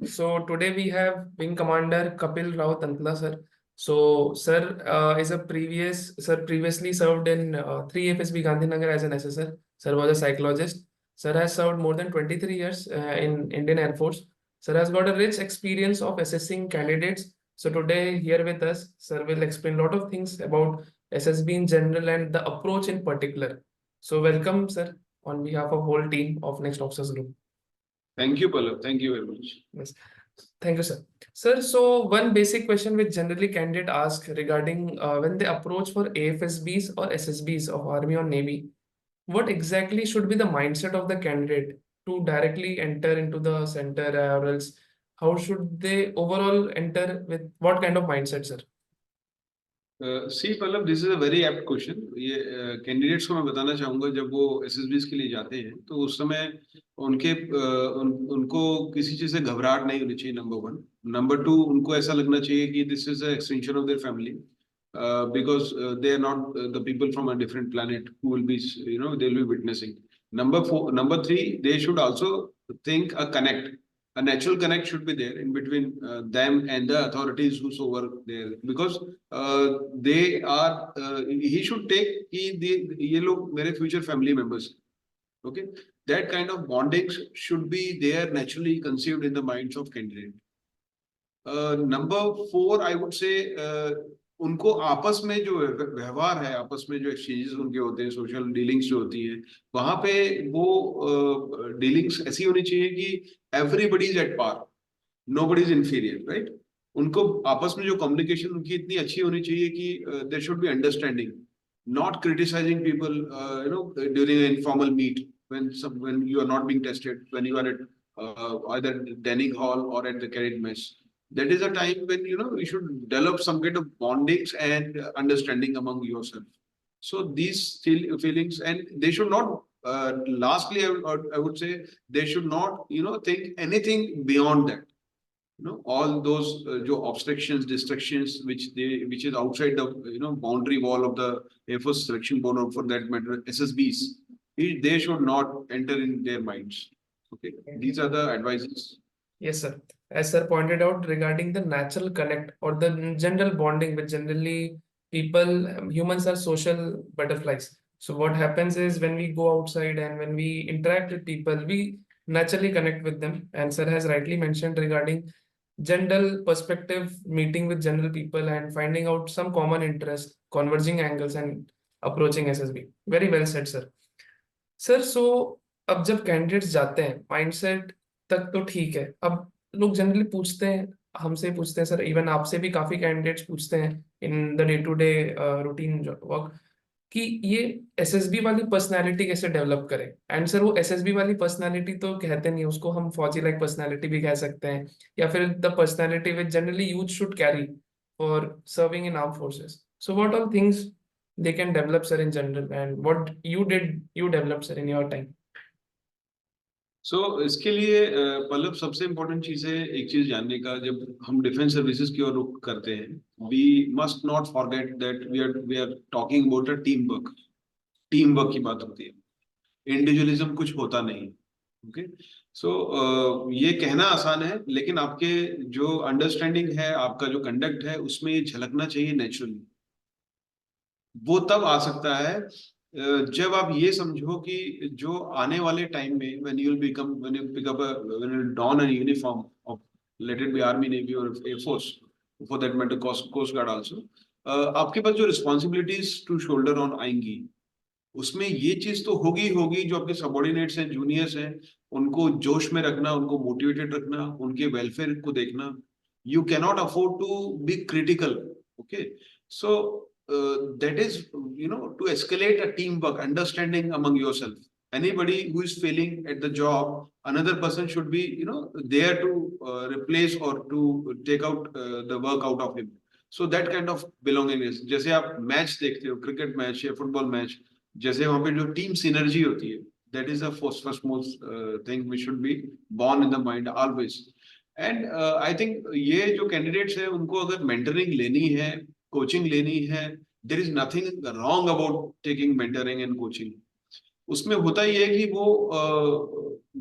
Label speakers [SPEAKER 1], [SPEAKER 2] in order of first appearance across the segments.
[SPEAKER 1] So today we have Wing Commander Kapil Rao Tantla, sir. So, sir is a previously served in 3 FSB Gandhinagar as an SSR. Sir was a psychologist. Sir has served more than 23 years in Indian Air Force. Sir has got a rich experience of assessing candidates. So today here with us, sir will explain a lot of things about SSB in general and the approach in particular. So welcome, sir, on behalf of whole team of Next Officers Group.
[SPEAKER 2] Thank you, Pallab. Thank you very much.
[SPEAKER 1] Yes. Thank you, sir. Sir, so one basic question which generally candidate ask regarding when they approach for AFSBs or SSBs of Army or Navy, what exactly should be the mindset of the candidate to directly enter into the center, or else how should they overall enter with what kind of mindset, sir?
[SPEAKER 2] See, Pallab, this is a very apt question. ये candidates को मैं बताना चाहूँगा जब वो एसएसबीज के लिए जाते हैं तो उस समय उनको किसी चीज़ से घबराहट नहीं होनी चाहिए, नंबर वन. नंबर टू, उनको ऐसा लगना चाहिए कि this is extension of their family, because they are not the people from a different planet who will be, they'll be witnessing. Number three, they should also think a natural connect should be there in between them and the authorities whosoever there, because they are he should take ye log mere future family members. Okay, that kind of bonding should be there, naturally conceived in the minds of candidate. Number four, I would say, उनको आपस में जो व्यवहार है, आपस में जो exchanges उनके होते हैं, सोशल डीलिंग्स जो होती है, वहां पे वो डीलिंग्स ऐसी होनी चाहिए कि everybody is at par, nobody is inferior, right. उनको आपस में जो कम्युनिकेशन उनकी इतनी अच्छी होनी चाहिए कि there should be understanding, not criticising people during an informal meet when you are not being tested, when you are at either dining hall or at the cadet mess. That is a time when you should develop some kind of bondings and understanding among yourself. So these feelings, and they should not lastly I would say they should not think anything beyond that. All those obstructions, distractions which is outside the boundary wall of the Air Force selection board, or for that matter SSBs, they should not enter in their minds. Okay, these are the advices.
[SPEAKER 1] Yes, sir. As sir pointed out regarding the natural connect or the general bonding, which generally people, humans are social butterflies. So what happens is when we go outside and when we interact with people, we naturally connect with them. And sir has rightly mentioned regarding general perspective, meeting with general people and finding out some common interest, converging angles and approaching SSB. Very well said, sir. Sir so अब जब candidates जाते हैं mindset तक तो ठीक है, अब लोग जनरली पूछते हैं, हमसे पूछते हैं सर, इवन आपसे भी काफी कैंडिडेट्स पूछते हैं in the day to day routine work कि ये एसएसबी वाली पर्सनालिटी कैसे डेवलप करें. एंड सर वो एसएसबी वाली पर्सनालिटी तो कहते नहीं, उसको हम फौजी लाइक पर्सनालिटी भी कह सकते हैं, या फिर the personality which generally youth should carry for serving in arm forces. So what all things they can develop, sir, in general, and what you developed, sir, in your time?
[SPEAKER 2] So इसके लिए पल्लव सबसे important चीज है एक चीज जानने का, जब हम डिफेंस सर्विसेज की ओर रुख करते हैं, we must not forget that we are talking about a team work की बात होती है, इंडिविजुअलिज्म कुछ होता नहीं. ओके, सो ये कहना आसान है, लेकिन आपके जो अंडरस्टैंडिंग है, आपका जो कंडक्ट है, उसमें ये झलकना चाहिए नेचुरली. वो तब आ सकता है जब आप ये समझो कि जो आने वाले टाइम में when you pick up when you don a uniform of, let it be army, navy or air force, for that matter coast guard also, आपके पास जो रिस्पॉन्सिबिलिटीज टू शोल्डर ऑन आएंगी, उसमें ये चीज तो होगी जो आपके सबॉर्डिनेट्स हैं, जूनियर्स हैं, उनको जोश में रखना, उनको मोटिवेटेड रखना, उनके वेलफेयर को देखना. You cannot afford to be critical. Okay, so that is to escalate a teamwork, understanding among yourself. Anybody who is failing at the job, another person should be there to replace or to take out the work out of him. So that kind of belongingness, जैसे आप match देखते हो, cricket match या football match, जैसे वहां पे जो team synergy होती है, that is the first most thing which should be born in the mind always. And I think ये जो candidates है, उनको अगर mentoring लेनी है, कोचिंग लेनी है, there is nothing wrong about taking mentoring and coaching. उसमें होता ही है कि वो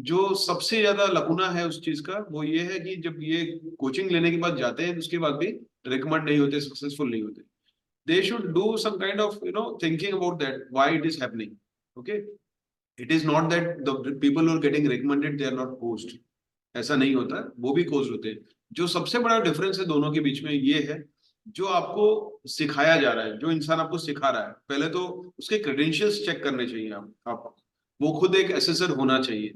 [SPEAKER 2] जो सबसे ज्यादा लकुना है उस चीज का वो ये है कि जब ये कोचिंग लेने के बाद जाते हैं उसके बाद भी रिकमेंड नहीं होते, सक्सेसफुल नहीं होते. They should do some kind of thinking about that why it is happening. Okay, it is not that the people who are getting recommended they are not coached. ऐसा नहीं होता, वो भी कोच होते हैं. जो सबसे बड़ा डिफरेंस है दोनों के बीच में ये है, जो आपको सिखाया जा रहा है, जो इंसान आपको सिखा रहा है, पहले तो उसके क्रेडेंशियल्स चेक करने चाहिए. आप वो खुद एक असेसर होना चाहिए.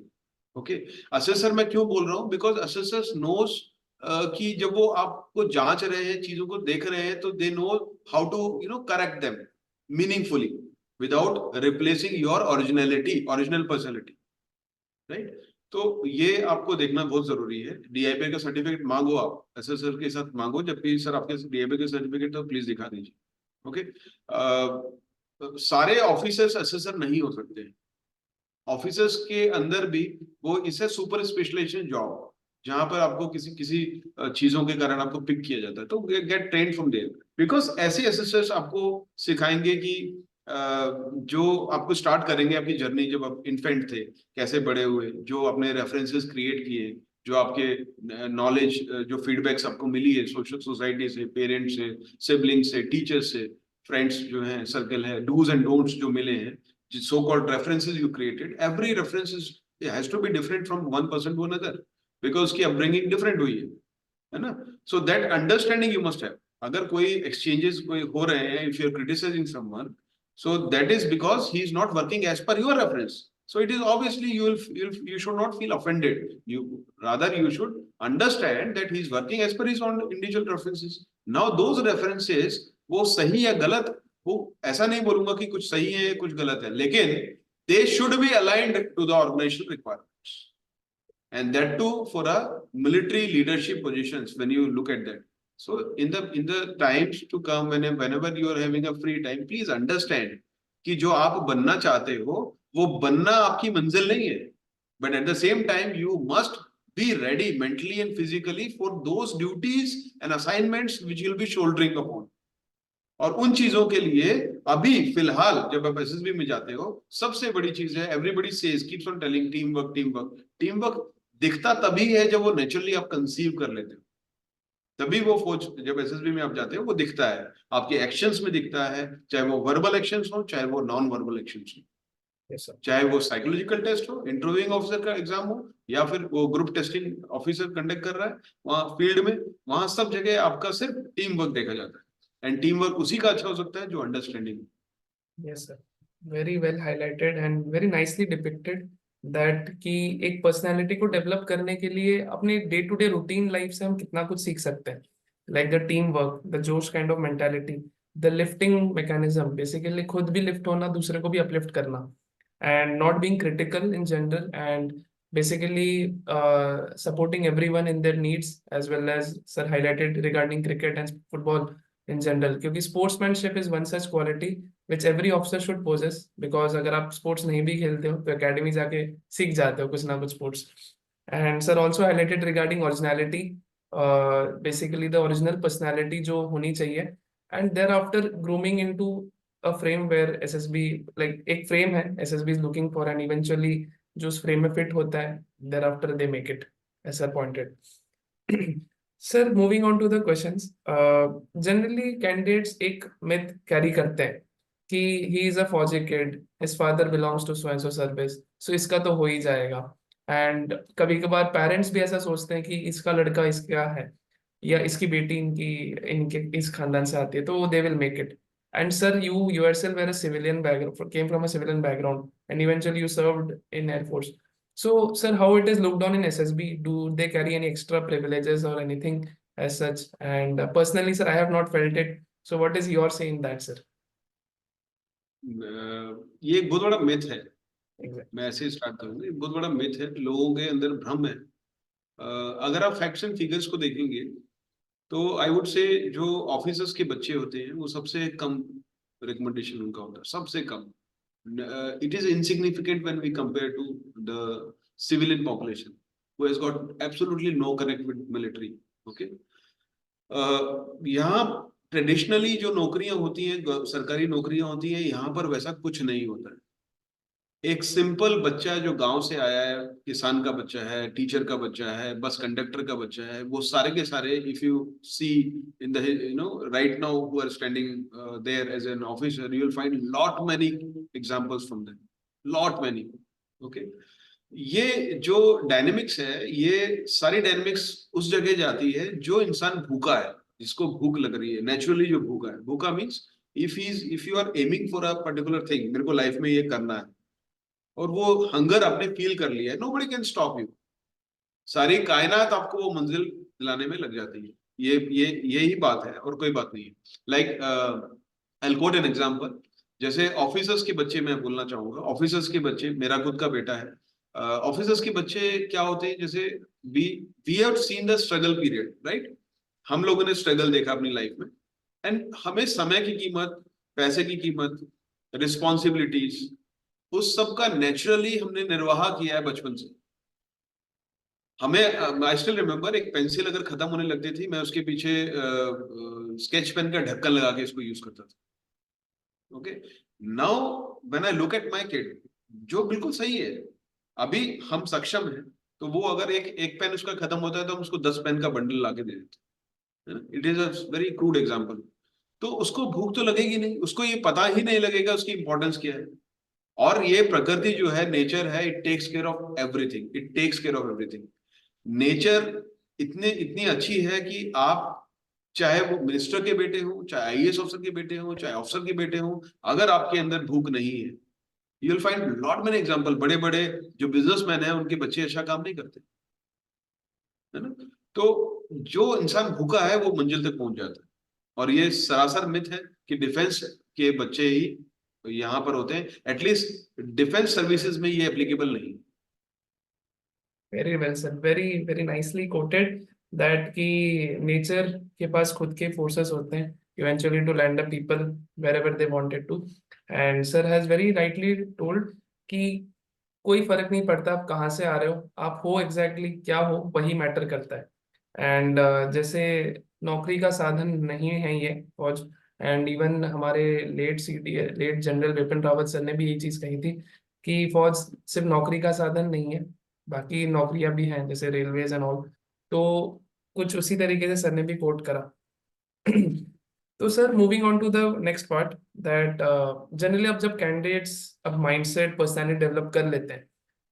[SPEAKER 2] ओके, असेसर मैं क्यों बोल रहा हूँ, बिकॉज असेसर्स नोज कि जब वो आपको जांच रहे हैं, चीजों को देख रहे हैं, तो they know how to correct them meaningfully without replacing your original personality. Right. तो ये आपको देखना बहुत जरूरी है. डीआईपी का सर्टिफिकेट मांगो, आप एसएसआर के साथ मांगो, जब भी सर आपके डीआईपी का सर्टिफिकेट तो प्लीज दिखा दीजिए. ओके. सारे ऑफिसर्स एसएसआर नहीं हो सकते हैं. ऑफिसर्स के अंदर भी वो इसे सुपर स्पेशलाइजेशन जॉब, जहां पर आपको किसी किसी चीजों के कारण आपको पिक किया जाता है, तो get train from there. Because ऐसे एसेसर्स आपको सिखाएंगे कि जो आपको स्टार्ट करेंगे आपकी जर्नी, जब आप इन्फेंट थे कैसे बड़े हुए, जो आपने रेफरेंसेस क्रिएट किए, जो आपके नॉलेज, जो फीडबैक्स आपको मिली है सोशल सोसाइटी से, पेरेंट्स से, सिबलिंग्स से, टीचर्स से, फ्रेंड्स जो हैं, सर्कल है, डूज एंड डोंट्स जो मिले हैं, so-called references you created, every reference has to be different from one person to another because की upbringing different हुई है ना. So that understanding you must have. अगर कोई exchanges कोई हो रहे हैं, if you are criticizing someone, so that is because he is not working as per your reference. So it is obviously you should not feel offended. You should understand that he is working as per his own individual preferences. Now those references वो सही या गलत, वो ऐसा नहीं बोलूंगा कि कुछ सही है कुछ गलत है, लेकिन they should be aligned to the organisational requirements, and that too for a military leadership positions when you look at that. So in the times to come, whenever you are having a free time, please understand कि जो आप बनना चाहते हो वो बनना आपकी मंजिल नहीं है, but at the same time you must be ready mentally and physically for those duties and assignments which you'll be shouldering upon. और उन चीजों के लिए अभी फिलहाल जब आप एसएसबी में जाते हो, सबसे बड़ी चीज है, everybody says keeps on telling team work team work. Team work दिखता तभी है जब वो नेचुरली आप कंसीव कर लेते हो, तभी वो फौज जब एसएसबी में आप जाते हो वो दिखता है, आपके एक्शंस में दिखता है, चाहे वो वर्बल एक्शंस हो चाहे वो नॉन वर्बल एक्शंस हो.
[SPEAKER 1] Yes, sir.
[SPEAKER 2] चाहे वो साइकोलॉजिकल टेस्ट हो, इंटरव्यूइंग ऑफिसर का एग्जाम हो, या फिर वो ग्रुप टेस्टिंग ऑफिसर कंडक्ट कर रहा है वहां फील्ड में, वहां सब जगह आपका सिर्फ टीम वर्क देखा जाता है. एंड टीम वर्क उसी का अच्छा हो सकता है जो understanding.
[SPEAKER 1] Yes, sir. Very well highlighted and very nicely depicted that कि एक पर्सनालिटी को डेवलप करने के लिए अपने day to day routine life से हम कितना कुछ सीख सकते हैं. Like the teamwork, the जोश kind of mentality, the lifting mechanism, basically खुद भी लिफ्ट होना, दूसरे को भी अपलिफ्ट करना, and not being critical in general, and basically supporting everyone in their needs, as well as sir highlighted regarding cricket and football in general, क्योंकि sportsmanship is one such quality which every officer should possess, because अगर आप sports नहीं भी खेलते हो तो academy जाके सीख जाते हो कुछ ना कुछ sports. And sir also highlighted regarding originality, basically the original personality जो होनी चाहिए, and thereafter grooming into a frame where SSB, like एक frame है SSB is looking for, and eventually जो उस frame में fit होता है, thereafter they make it, as sir pointed. Sir, moving on to the questions, generally candidates एक myth carry करते हैं कि he is a फौजी kid, his father belongs to so and so service, so इसका तो हो ही जाएगा. एंड कभी कभार पेरेंट्स भी ऐसा सोचते हैं कि इसका लड़का इसका है, या इसकी बेटी इनके इस खानदान से आती है, तो they will make it. And sir, you yourself were a civilian background, came from a civilian background, and eventually you served in Air Force. So, sir, how it is looked on in SSB? Do they carry any extra privileges or anything as such? And personally, sir, I have not felt it. So, what is your say in that, sir?
[SPEAKER 2] ये एक बहुत बड़ा myth है.
[SPEAKER 1] Exactly.
[SPEAKER 2] मैं ऐसे ही start करूंगा. ये बहुत बड़ा मिथ है, लोगों के अंदर भ्रम है. अगर आप फैक्ट्स एंड फिगर्स को देखेंगे तो आई वुड से जो ऑफिसर्स के बच्चे होते हैं वो सबसे कम रिकमेंडेशन उनका होता है, सबसे कम. It is insignificant when we compare to the civilian population who has got absolutely no connect with military. Okay. यहाँ ट्रेडिशनली जो नौकरियां होती हैं, सरकारी नौकरियां होती हैं, यहाँ पर वैसा कुछ नहीं होता है. एक सिंपल बच्चा जो गांव से आया है, किसान का बच्चा है, टीचर का बच्चा है, बस कंडक्टर का बच्चा है, वो सारे के सारे, if you see in the right now who are standing there as an officer, you will find lot many examples from them, lot many. Okay, ये जो डायनेमिक्स है, ये सारी डायनेमिक्स उस जगह जाती है जो इंसान भूखा है, जिसको भूख लग रही है, नेचुरली जो भूखा है। भूखा means if you are aiming for a particular thing, मेरे को लाइफ में ये करना है, और वो हंगर आपने फील कर लिया है, नोबडी कैन स्टॉप यू। सारी कायनात आपको वो मंजिल दिलाने में लग जाती है। ये यही बात है और कोई बात नहीं है। Like I quote an example, जैसे ऑफिसर्स के बच्चे, मैं बोलना चाहूंगा ऑफिसर्स के बच्चे, मेरा खुद का बेटा है। ऑफिसर्स के बच्चे क्या होते हैं, जैसे we we have seen the struggle period, right? हम लोगों ने स्ट्रगल देखा अपनी लाइफ में, एंड हमें समय की कीमत, पैसे की कीमत, रिस्पॉन्सिबिलिटीज, उस सब का नेचुरली हमने निर्वाह किया है बचपन से। हमें, आई स्टिल रिमेम्बर, एक पेंसिल अगर खत्म होने लगती थी, मैं उसके पीछे स्केच पेन का ढक्कन लगा के इसको यूज करता था। Okay, now when I look at my kid, जो बिल्कुल सही है, अभी हम सक्षम हैं, तो वो अगर एक एक पेन उसका खत्म होता है तो हम उसको 10 पेन का बंडल ला के दे देते हैं। It is a very crude example. तो उसको भूख तो लगेगी नहीं, उसको ये पता ही नहीं लगेगा उसकी इंपॉर्टेंस क्या है। और ये प्रकृति जो है, नेचर है, it takes care of everything, it takes care of everything. Nature इतनी अच्छी है कि आप, चाहे वो मिनिस्टर के बेटे हो, चाहे आईएएस ऑफिसर के बेटे हो, चाहे ऑफिसर के बेटे हो, अगर आपके अंदर भूख नहीं है, you will find lot many example. बड़े बड़े जो बिजनेसमैन हैं, उनके बच्चे अच्छा काम नहीं करते, है ना? तो जो इंसान भूखा है वो मंजिल तक पहुंच जाता है। और ये सरासर मिथ है कि डिफेंस के बच्चे ही यहाँ पर होते हैं। एटलीस्ट डिफेंस सर्विसेज में ये एप्लीकेबल नहीं।
[SPEAKER 1] Very well sir, very very nicely quoted that कि नेचर के पास खुद के फोर्सेस होते हैं eventually to land the people wherever they wanted to. And sir has very rightly told कि कोई फर्क नहीं पड़ता आप कहाँ से आ रहे हो, आप हो एग्जैक्टली क्या हो वही मैटर करता है। एंड जैसे नौकरी का साधन नहीं है ये फौज, एंड इवन हमारे late general Bipin Rawat sir ने भी यही चीज कही थी कि फौज सिर्फ नौकरी का साधन नहीं है, बाकी नौकरियां भी हैं जैसे रेलवेज एंड ऑल। तो कुछ उसी तरीके से सर ने भी कोट करा। तो sir moving on to the next part that generally अब जब कैंडिडेट्स अब माइंडसेट पर्सनैलिटी डेवलप कर लेते हैं,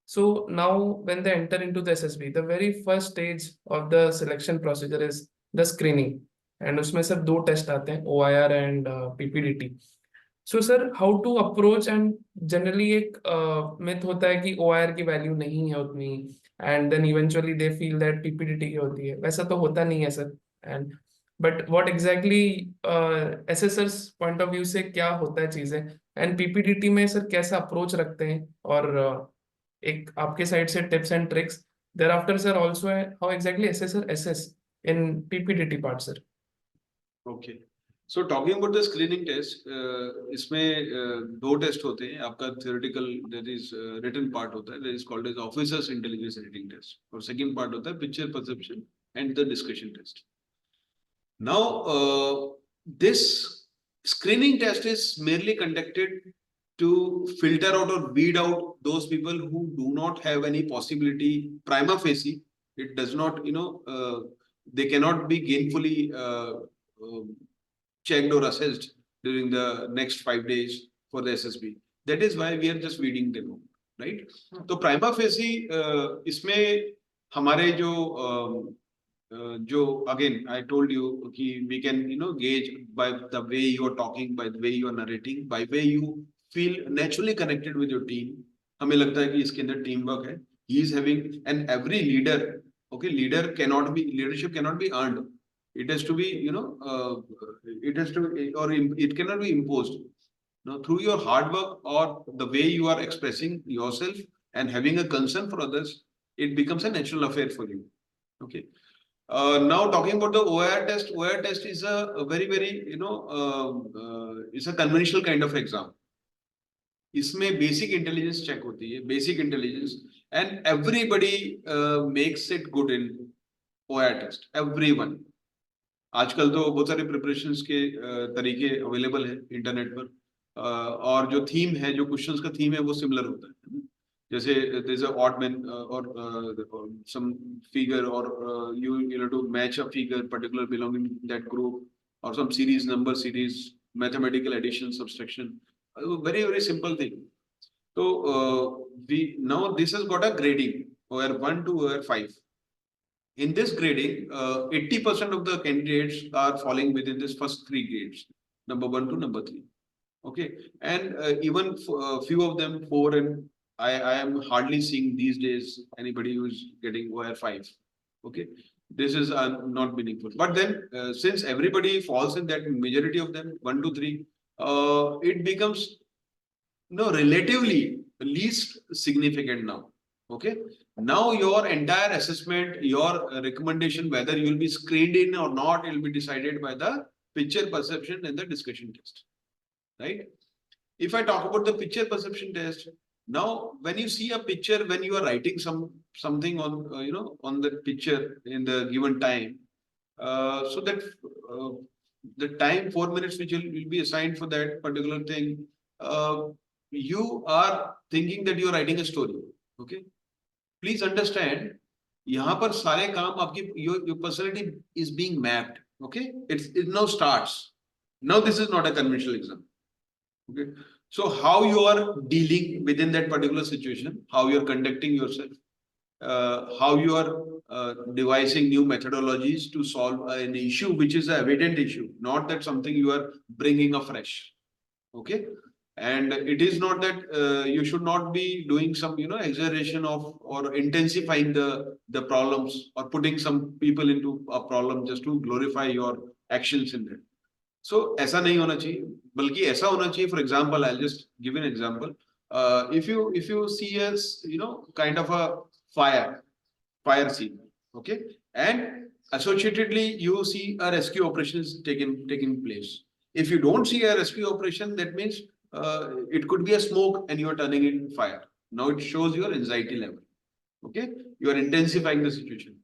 [SPEAKER 1] so now when they enter into the SSB, the very first stage of the selection procedure is the screening, and उसमें सिर्फ दो test आते हैं, OIR and PPDT। So sir how to approach, and generally एक myth होता है कि OIR की वैल्यू नहीं है उतनी, and then eventually they feel that PPDT की होती है, वैसा तो होता नहीं है sir. And but what exactly assessors point of view से क्या होता है चीजें, एंड PPDT में सर कैसा अप्रोच रखते हैं, और एक आपके साइड से tips and tricks there after sir also है how exactly assessor assess in PPDT part sir.
[SPEAKER 2] Okay, so talking about the screening test, इसमें दो टेस्ट होते हैं। आपका theoretical, that is written part होता है, that is called as officers intelligence reading test, और second part होता है picture perception and the discussion test. Now, this screening test is merely conducted to filter out or weed out those people who do not have any possibility prima facie. It does not, they cannot be gainfully checked or assessed during the next 5 days for the SSB. That is why we are just weeding them out, right? तो prima facie इसमें हमारे जो again I told you कि we can gauge by the way you are talking, by the way you are narrating, by way you feel naturally connected with your team. हमें लगता है कि इसके अंदर टीम वर्क है, he is having, and every leader, okay, leader cannot be, leadership cannot be earned, it has to be, it has to be, or it cannot be imposed, through your hard work or the way you are expressing yourself and having a concern for others, it becomes a natural affair for you. Okay. Now talking about the OIR test, OIR test is a very, very, it's a conventional kind of exam. इसमें basic intelligence check होती है, basic intelligence, and everybody makes it good in OIR test, everyone. आजकल तो बहुत सारे preparations के तरीके available है इंटरनेट पर, और जो थीम है, जो क्वेश्चंस का थीम है वो सिमिलर होता है। जैसे there is a odd man or some figure or you have to match a figure particular belonging to that group or some series, number series, mathematical addition, subtraction, very very simple thing. So we now this has got a grading OR 1 to OR 5. In this grading, 80% of the candidates are falling within this first three grades, number 1 to number 3. Okay, and even few of them 4, and I am hardly seeing these days anybody who is getting OR 5. Okay, this is not meaningful. But then since everybody falls in that, majority of them 1 to 3, it becomes relatively least significant now. Okay, now your entire assessment, your recommendation, whether you will be screened in or not, it will be decided by the picture perception and the discussion test, right? If I talk about the picture perception test, now when you see a picture, when you are writing something on on the picture in the given time, so that the time 4 minutes which will be assigned for that particular thing, you are thinking that you are writing a story. Okay, please understand, यहाँ पर सारे काम आपकी your personality is being mapped. Okay, it now starts. Now this is not a conventional exam. Okay, so how you are dealing within that particular situation, how you are conducting yourself, how you are devising new methodologies to solve an issue which is an evident issue, not that something you are bringing afresh. Okay, and it is not that you should not be doing some exaggeration of or intensifying the problems or putting some people into a problem just to glorify your actions in it. So ऐसा नहीं होना चाहिए, बल्कि ऐसा होना चाहिए. For example, I'll just give an example. If you see as kind of a fire scene, okay, and associatedly you see a rescue operations taking place. If you don't see a rescue operation, that means it could be a smoke and you are turning it into fire. Now it shows your anxiety level. Okay, you are intensifying the situation.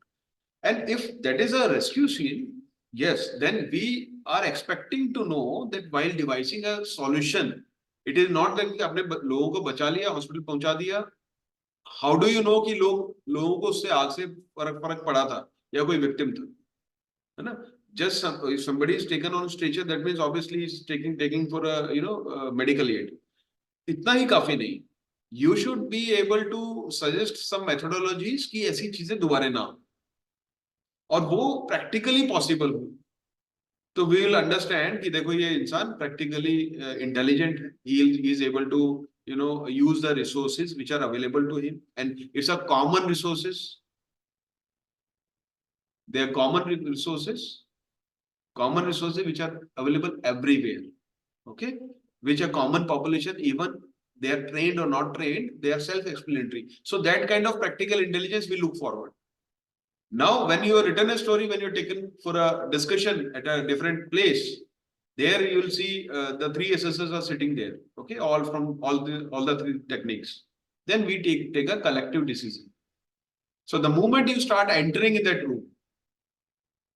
[SPEAKER 2] And if that is a rescue scene, yes, then we are expecting to know that while devising a solution, it is not that आपने लोगों को बचा लिया, hospital पहुंचा दिया. How do you know कि लोगों को उससे आग से फर्क पड़ा था या कोई विक्टिम था, है ना? Just if somebody is taken on stretcher, that means obviously he's taking for a medical aid. इतना ही काफी नहीं. You should be able to suggest some methodologies कि ऐसी चीजें दोबारा ना हो और वो प्रैक्टिकली पॉसिबल हो. तो वी विल अंडरस्टैंड कि देखो ये इंसान प्रैक्टिकली इंटेलिजेंट है. He is able to use the resources which are available to him, and it's a common resources. They are common resources which are available everywhere. Okay, which a common population, even they are trained or not trained, they are self-explanatory. So that kind of practical intelligence we look forward. Now when you have written a story, when you're taken for a discussion at a different place, there you will see the three assessors are sitting there. Okay, all from all the three techniques. Then we take a collective decision. So the moment you start entering in that room,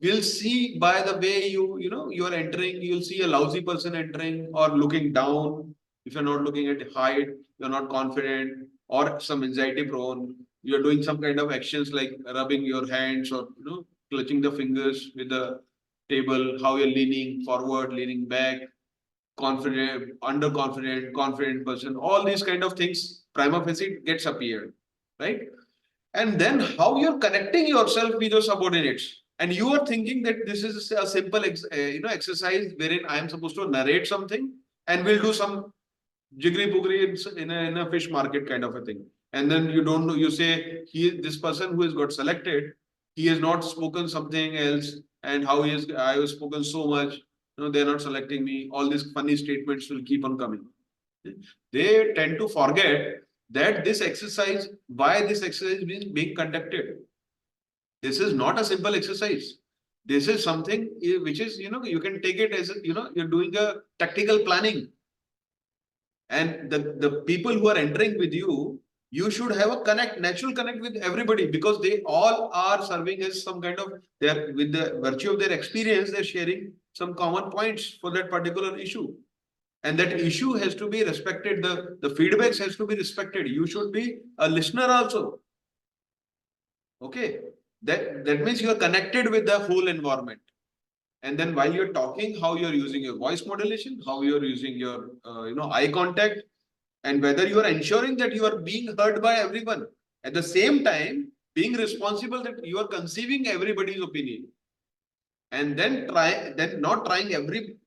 [SPEAKER 2] we'll see by the way you are entering, you'll see a lousy person entering or looking down. If you're not looking at height, you're not confident or some anxiety prone. You're doing some kind of actions like rubbing your hands or clutching the fingers with the table, how you're leaning forward, leaning back, confident, underconfident, confident person. All these kind of things prima facie gets appeared, right? And then how you're connecting yourself with your subordinates. And you are thinking that this is a simple exercise wherein I am supposed to narrate something and we'll do some jiggery pokery in a fish market kind of a thing. And then you don't know, you say this person who has got selected, he has not spoken something else, and how I have spoken so much, they're not selecting me. All these funny statements will keep on coming. They tend to forget that this exercise, why this exercise is being conducted. This is not a simple exercise. This is something which is, you can take it as, you're doing a tactical planning. And the people who are entering with you, you should have a natural connect with everybody, because they all are serving as some kind of, with the virtue of their experience, they're sharing some common points for that particular issue. and that issue has to be respected. The feedbacks has to be respected. You should be a listener also. Okay, that means you are connected with the whole environment. And then while you're talking, how you're using your voice modulation, how you're using your eye contact, and whether you are ensuring that you are being heard by everyone. At the same time, being responsible that you are conceiving everybody's opinion. And then not trying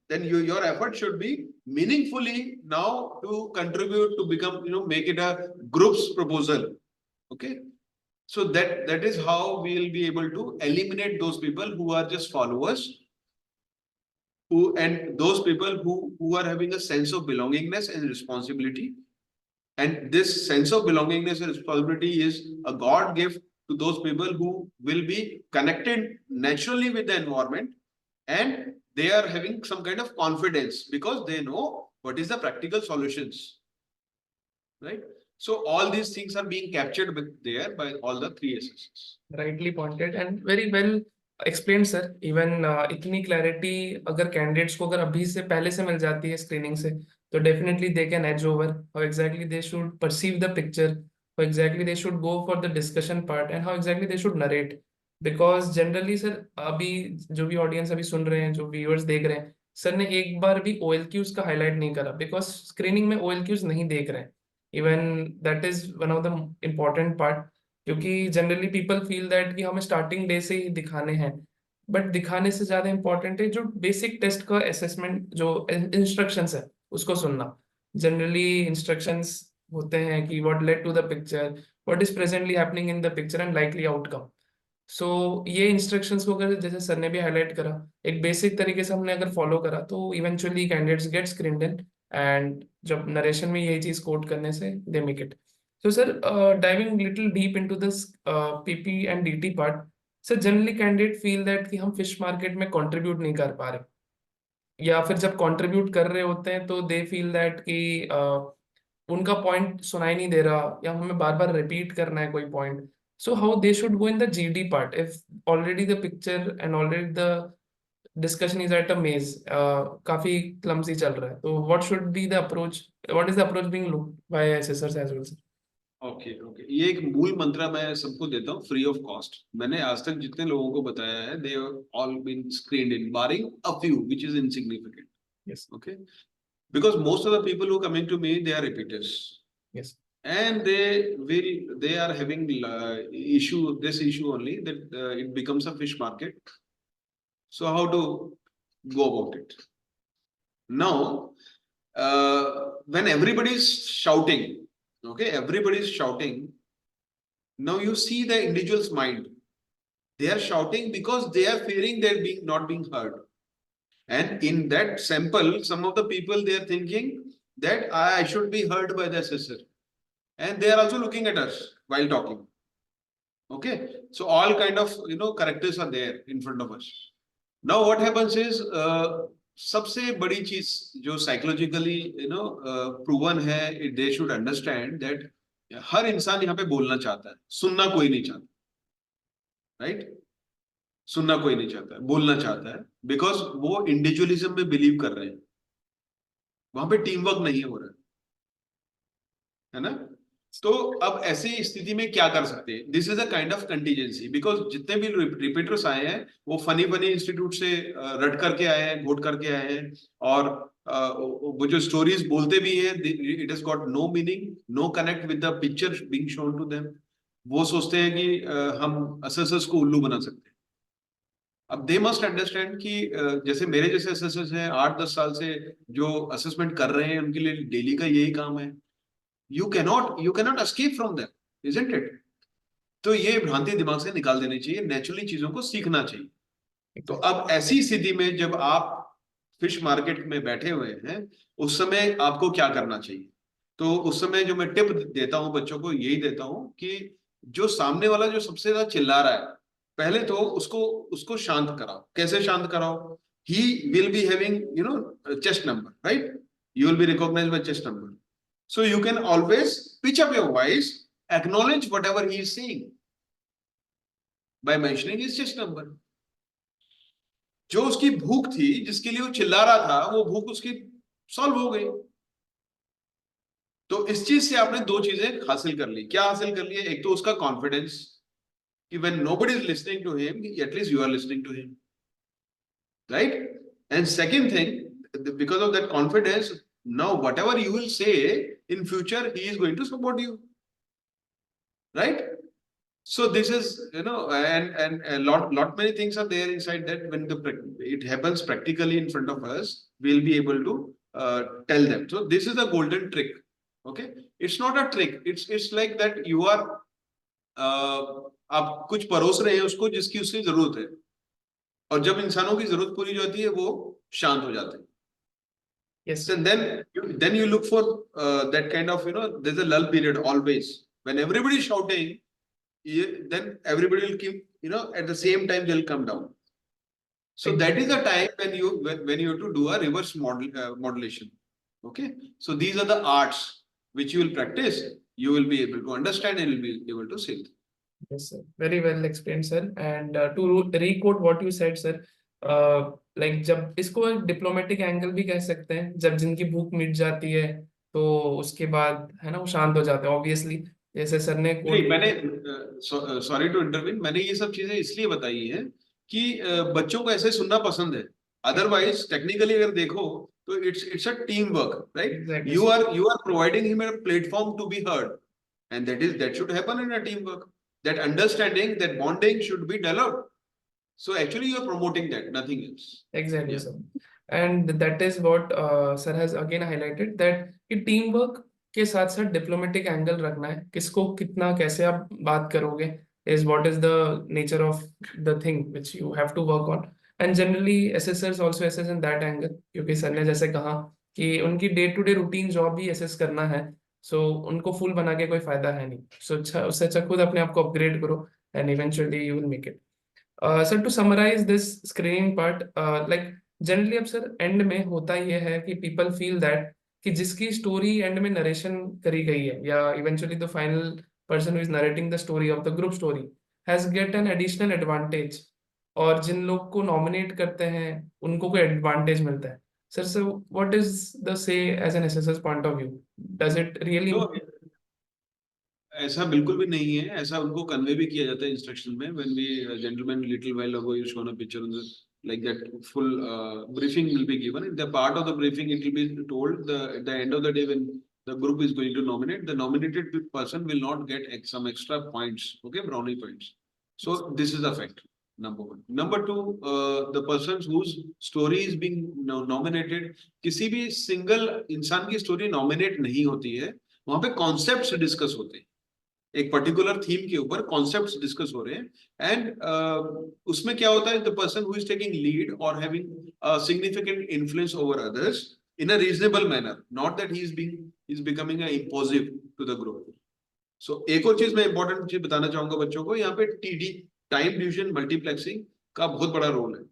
[SPEAKER 2] then your effort should be meaningfully now to contribute to become, make it a group's proposal. Okay. So that is how we will be able to eliminate those people who are just followers, and those people who are having a sense of belongingness and responsibility. And this sense of belongingness and responsibility is a God gift to those people who will be connected naturally with the environment, and they are having some kind of confidence because they know what is the practical solutions, right? So all these things are being captured there by all the three SSs.
[SPEAKER 1] Rightly pointed and very well explained, sir. Even इतनी clarity अगर candidates को अगर अभी से पहले से मिल जाती है screening से, तो definitely they can edge over how exactly they should perceive the picture, how exactly they should go for the discussion part, and how exactly they should narrate. Because generally sir, अभी जो भी audience अभी सुन रहे हैं, जो viewers देख रहे हैं, सर ने एक बार भी OLQs का highlight नहीं करा, because screening में OLQs नहीं देख रहे हैं. Even that is one of the important part. क्योंकि जनरली पीपल फील दैट कि हमें स्टार्टिंग डे से ही दिखाने हैं, बट दिखाने से ज्यादा इंपॉर्टेंट है जो बेसिक टेस्ट का असेसमेंट, जो इंस्ट्रक्शंस है उसको सुनना. जनरली इंस्ट्रक्शंस होते हैं कि what led to the picture, what is presently happening in the picture and likely outcome. So ये इंस्ट्रक्शंस को अगर जैसे सर ने भी हाईलाइट करा, एक बेसिक तरीके से हमने अगर फॉलो करा तो eventually candidates get screened in, and जब नरेशन में यही चीज कोट करने से they make it. So, sir, diving little deep into this PP and DT part, sir, generally candidate feel that कि हम fish market में contribute नहीं कर पा रहे, या फिर जब contribute कर रहे होते हैं तो they feel that कि उनका point सुनाई नहीं दे रहा, या हमें बार बार repeat करना है कोई point. So how they should go in the GD part if already the picture and already the discussion is at a maze, काफी clumsy चल रहा है, तो what should be the approach, what is the approach being looked by assessors as well, sir?
[SPEAKER 2] Okay okay, ये एक मूल मंत्र मैं सबको देता हूँ फ्री ऑफ कॉस्ट. मैंने आज तक जितने लोगों को बताया है, they all been screened in barring a few which is insignificant.
[SPEAKER 1] Yes.
[SPEAKER 2] Okay, because most of the people who coming to me, they are repeaters.
[SPEAKER 1] Yes.
[SPEAKER 2] And they are having this issue only, that it becomes a fish market. So how to go about it? Now, when everybody is shouting, okay, everybody is shouting. Now you see the individual's mind. They are shouting because they are fearing they're not being heard. And in that sample, some of the people, they are thinking that I should be heard by the assessor. And they are also looking at us while talking. Okay, so all kind of characters are there in front of us. Now what happens is, सबसे बड़ी चीज जो psychologically proven है, they should understand that हर इंसान यहाँ पे बोलना चाहता है, सुनना कोई नहीं चाहता, राइट? सुनना कोई नहीं चाहता है, बोलना चाहता है, बिकॉज वो इंडिविजुअलिज्म में बिलीव कर रहे हैं. वहां पे टीम वर्क नहीं हो रहा है ना? तो अब ऐसी स्थिति में क्या कर सकते हैं? This is a kind of contingency, because जितने भी रिपीटर्स आए हैं वो फनी इंस्टीट्यूट से रट करके आए हैं, घोट करके आए हैं, और वो जो स्टोरीज बोलते भी है, it has got no meaning, no connect with the picture being shown to them. वो सोचते हैं कि हम असेसर्स को उल्लू बना सकते हैं. अब दे मस्ट अंडरस्टैंड कि जैसे मेरे जैसे असेसर्स हैं 8-10 साल से जो असेसमेंट कर रहे हैं, उनके लिए डेली का यही काम है. You cannot escape from them, isn't it? तो ये भ्रांति दिमाग से निकाल देनी चाहिए, नेचुरली चीजों को सीखना चाहिए. तो अब ऐसी स्थिति में जब आप फिश मार्केट में बैठे हुए हैं, उस समय आपको क्या करना चाहिए? तो उस समय जो मैं टिप देता हूं बच्चों को, यही देता हूं कि जो सामने वाला जो सबसे ज्यादा चिल्ला रहा है, पहले तो उसको शांत कराओ. कैसे शांत कराओ? He will be having chest number, right? You will be recognized by chest number. So you can always pitch up your voice, acknowledge whatever he is saying by mentioning his chest number. जो उसकी भूख थी, जिसके लिए वो चिल्ला रहा था, वो भूख उसकी सॉल्व हो गई। तो इस चीज से आपने दो चीजें हासिल कर ली। क्या हासिल कर ली है? एक तो उसका कॉन्फिडेंस कि when nobody is listening to him, at least you are listening to him, right? And second thing, because of that confidence, now whatever you will say in future, he is going to support you, right? So this is, and a lot many things are there inside that. When it happens practically in front of us, we'll be able to tell them. So this is a golden trick. Okay, it's not a trick. It's like that you are आप कुछ परोस रहे हैं उसको जिसकी उसकी जरूरत है, और जब इंसानों की जरूरत पूरी हो जाती है वो शांत हो जाते हैं.
[SPEAKER 1] Yes.
[SPEAKER 2] So then you look for that kind of, there's a lull period always when everybody is shouting. Then everybody will keep, at the same time they'll come down. So that is the time when you have to do a reverse modulation. Okay, so these are the arts which you will practice. You will be able to understand and you will be able to say.
[SPEAKER 1] Yes, sir. Very well explained, sir. And to re-quote what you said, sir, like जब इसको एक diplomatic angle भी कह सकते हैं, जब जिनकी भूख मिट जाती है तो उसके बाद है ना वो शांत हो जाते हैं ऑब्वियसली, जैसे सर ने
[SPEAKER 2] नहीं, मैंने सॉरी टू इंटरवीन, मैंने ये सब चीजें इसलिए बताई है कि बच्चों को ऐसे सुनना पसंद है. अदरवाइज टेक्निकली अगर देखो तो it's a team work, right?
[SPEAKER 1] Exactly.
[SPEAKER 2] You are providing him a platform to be heard, and that should happen in a team work. That understanding, that bonding should be developed. So actually you are promoting that, nothing else.
[SPEAKER 1] Exactly,
[SPEAKER 2] Yeah.
[SPEAKER 1] sir. And that is what sir has again highlighted that कि team work के साथ साथ diplomatic angle रखना है, किसको कितना कैसे आप बात करोगे is what is the nature of the thing which you have to work on. And generally assessors also assess in that angle, क्योंकि सर ने जैसे कहा कि उनकी day to day routine job भी असेस करना है, सो उनको फुल बना के कोई फायदा है नहीं. सो अच्छा, उससे अच्छा खुद अपने आप को अपग्रेड करो and eventually you will make it. Sir to summarise this screening part, like generally अब सर एंड में होता ये है कि पीपल फील दैट कि जिसकी स्टोरी एंड में नरेशन करी गई है या eventually the final person who is narrating the story of the group story has get an additional advantage, और जिन लोग को नॉमिनेट करते हैं उनको कोई एडवांटेज मिलता है. Sir so what is the say as an SSS point of view, does it really?
[SPEAKER 2] तो ऐसा बिल्कुल भी नहीं है. ऐसा उनको कन्वे भी किया जाता है इंस्ट्रक्शन में. When we gentleman little while ago you shown a picture on the like that, full briefing will be given. In the part of the briefing it will be told at the end of the day when the group is going to nominate, the nominated person will not get some extra points, okay, brownie points. So this is the fact, number one. Number two, the persons whose story is being nominated, किसी भी single इंसान की story nominate नहीं होती है. वहां पे concepts discuss होते हैं, एक पर्टिकुलर थीम के ऊपर कॉन्सेप्ट्स डिस्कस हो रहे हैं. एंड उसमें क्या होता है, the person who is taking lead और having significant influence over others in a reasonable manner, not that he is becoming imposing to the group. So एक और चीज मैं इंपॉर्टेंट चीज बताना चाहूंगा बच्चों को, यहाँ पे टीडी, टाइम डिवीजन मल्टीप्लेक्सिंग का बहुत बड़ा रोल है.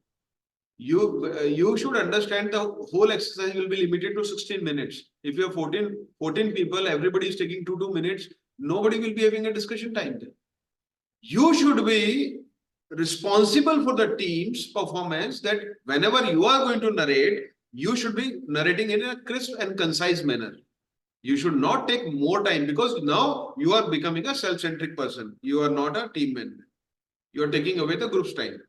[SPEAKER 2] You should understand the whole exercise will be limited to 16 minutes. If you have 14 people, everybody is taking 2 minutes, nobody will be having a discussion time there. You should be responsible for the team's performance, that whenever you are going to narrate, you should be narrating in a crisp and concise manner. You should not take more time, because now you are becoming a self-centric person. You are not a team member. You are taking away the group's time.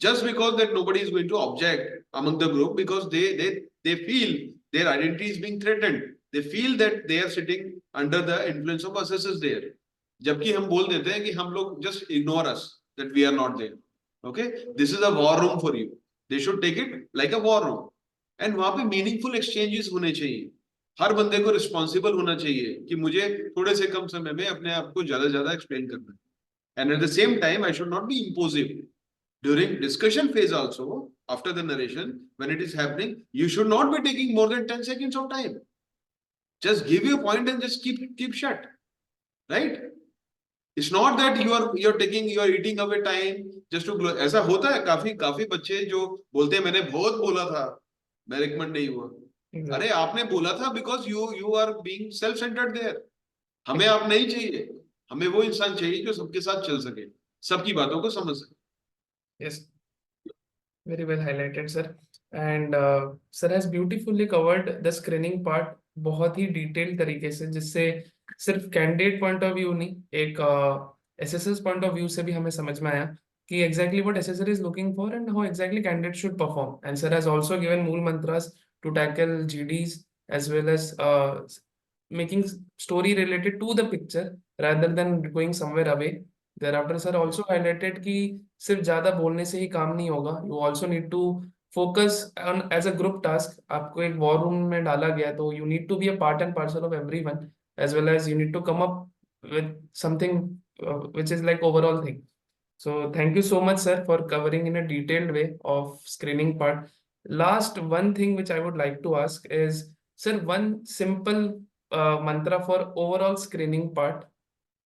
[SPEAKER 2] Just because that nobody is going to object among the group, because they feel their identity is being threatened. They feel that they are sitting under the influence of assessors there. जबकि हम बोल देते हैं कि हम लोग just ignore us, that we are not there. Okay, this is a war room for you. They should take it like a war room. And वहां पे meaningful exchanges होने चाहिए. हर बंदे को responsible होना चाहिए कि मुझे थोड़े से कम समय में अपने आप को ज्यादा explain करना है. And at the same time, I should not be imposive. During discussion phase also, after the narration, when it is happening, you should not be taking more than 10 seconds of time. Just give your point and just keep shut, right? It's not that you're eating away time just to. ऐसा होता है, काफी बच्चे जो बोलते हैं मैंने बहुत बोला था, मैं रिकमेंड नहीं हुआ. अरे आपने बोला था, because you are being self-centered there. हमें आप नहीं चाहिए, हमें वो इंसान चाहिए जो सबके साथ चल सके, सबकी बातों को समझ सके.
[SPEAKER 1] Yes, very well highlighted, sir. And sir has beautifully covered the screening part बहुत ही डिटेल तरीके से, जिससे सिर्फ कैंडिडेट पॉइंट ऑफ व्यू नहीं, एक एसएसएस पॉइंट ऑफ व्यू से भी हमें समझ में आया कि exactly what SSR is looking for and how exactly candidate should perform. And sir has also given मूल mantras to tackle GDs as well as making story related to the picture rather than going somewhere away. Thereafter, sir also highlighted कि सिर्फ ज्यादा बोलने से ही काम नहीं होगा. You also need to focus on as a group task. आपको एक war room में डाला गया, तो you need to be a part and parcel of everyone, as well as you need to come up with something which is like overall thing. So thank you so much, sir, for covering in a detailed way of screening part. Last one thing which I would like to ask is, sir, one simple mantra for overall screening part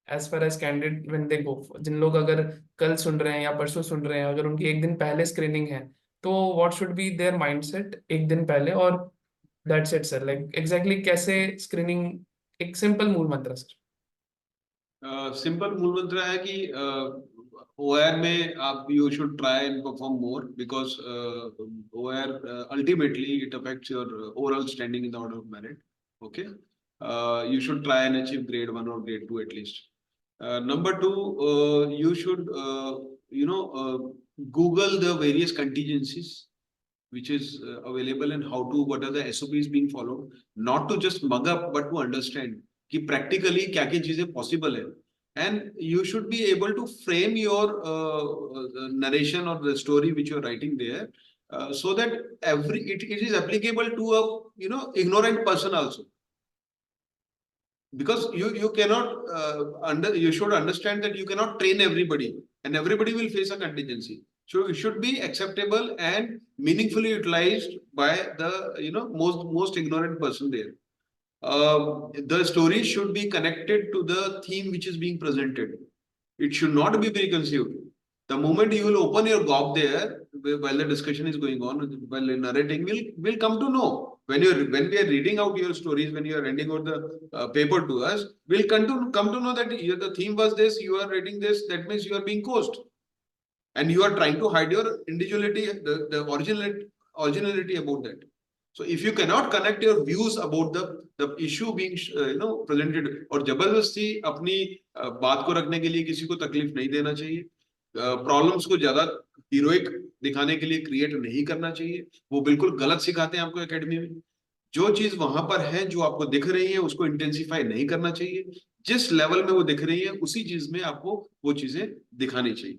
[SPEAKER 1] as far as candidate when they go. जिन लोग अगर कल सुन रहे हैं या परसों सुन रहे हैं, अगर उनकी एक दिन पहले स्क्रीनिंग है, तो what should be their mindset एक दिन पहले, और that's it, sir. Like exactly कैसे स्क्रीनिंग, एक सिंपल मूल मंत्र सर.
[SPEAKER 2] सिंपल मूल मंत्र है कि ओआर में आप you should try and perform more because OR ultimately it affects your overall standing in the order of merit. Okay, you should try and achieve grade 1 or grade 2 at least. Number 2, you should Google the various contingencies which is available and how to, what are the SOPs being followed, not to just mug up but to understand कि practically क्या क्या चीजें possible है. And you should be able to frame your narration or the story which you are writing there, so that it is applicable to a ignorant person also. Because you cannot you should understand that you cannot train everybody and everybody will face a contingency. So it should be acceptable and meaningfully utilized by the most ignorant person there. The story should be connected to the theme which is being presented. It should not be preconceived. The moment you will open your gob there while the discussion is going on, while narrating, will come to know. When we are reading out your stories, when you are handing out the paper to us, we'll come to know that the theme was this, you are reading this, that means you are being coached. And you are trying to hide your individuality, the originality about that. So if you cannot connect your views about the issue being presented, और जबरदस्ती अपनी बात को रखने के लिए किसी को तकलीफ नहीं देना चाहिए, प्रॉब्लम्स को ज्यादा हीरोइक दिखाने के लिए क्रिएट नहीं करना चाहिए. वो बिल्कुल गलत सिखाते हैं आपको एकेडमी में. जो चीज वहां पर है, जो आपको दिख रही है, उसको इंटेंसिफाई नहीं करना चाहिए. जिस लेवल में वो दिख रही है उसी चीज में आपको वो चीजें दिखानी चाहिए.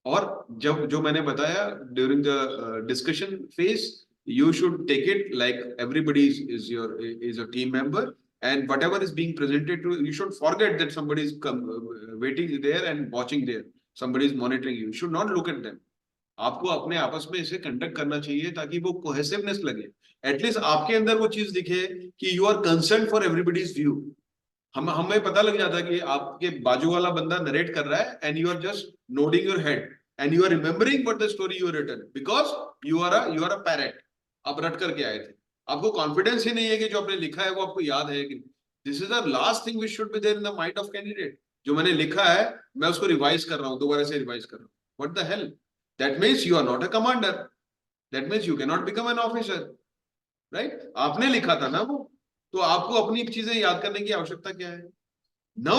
[SPEAKER 2] और जब जो मैंने बताया during the discussion phase, you should take it like everybody is a team member, and whatever is being presented to you should forget that somebody is waiting there and watching there, somebody is monitoring you should not look at them. आपको अपने आपस में इसे conduct करना चाहिए ताकि वो cohesiveness लगे. एटलीस्ट आपके अंदर वो चीज दिखे कि you are concern for everybody's view. हमें पता लग जाता है कि आपके बाजू वाला बंदा नरेट कर रहा है and you are just nodding your head and you are remembering what the story you have written because you are a parrot. आप रट करके आए थे. आपको कॉन्फिडेंस ही नहीं है कि जो आपने लिखा है वो आपको याद है. This is the last thing which should be there in the mind of candidate. जो मैंने लिखा है मैं उसको रिवाइज कर रहा हूँ, दोबारा से रिवाइज कर रहा हूँ. What the hell, that means you are not a commander, that means you can not become an officer, right. आपने लिखा था ना वो, तो आपको अपनी चीजें याद करने की आवश्यकता क्या है. Now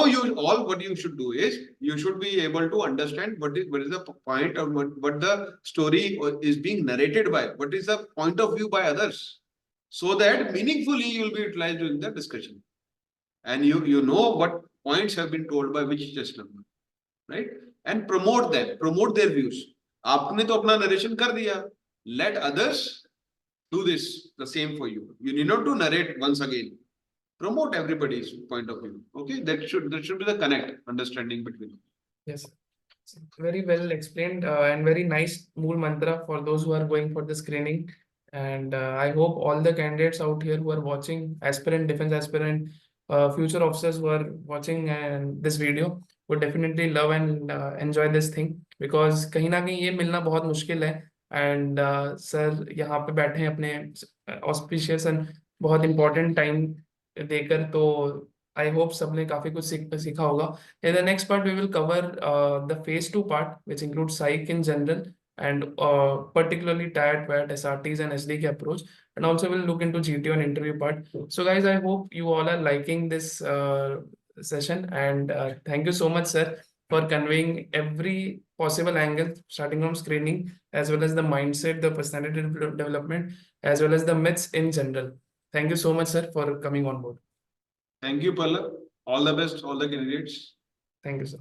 [SPEAKER 2] what you should do is you should be able to understand what is the point or what the story is being narrated by, what is the point of view by others, so that meaningfully you will be utilized during the discussion, and you know what points have been told by which test number, right, and promote their views. आपने तो अपना narration कर दिया, let others do this the same for you. You need not to narrate once again. Promote everybody's point of view. Okay, that should be the connect understanding between them.
[SPEAKER 1] Yes, very well explained and very nice mool mantra for those who are going for the screening. And I hope all the candidates out here who are watching, aspirant, defense aspirant, future officers who are watching and this video would definitely love and enjoy this thing, because कहीं ना कहीं ये मिलना बहुत मुश्किल है. And sir यहाँ पे बैठे हैं अपने auspicious and बहुत important time देकर, तो आई होप सबने काफी कुछ सीखा होगा. In the next part we will cover the phase 2 part which includes psych in general and particularly TAT, VAT, SRTs, and SDK approach. And also we'll look into GTO and interview part. So guys, I hope you all are liking this session, and thank you so much, sir, for conveying every possible angle, starting from screening, as well as the mindset, the personality development, as well as the myths in general. Thank you so much, sir, for coming on board.
[SPEAKER 2] Thank you, Pallab. All the best, all the candidates.
[SPEAKER 1] Thank you, sir.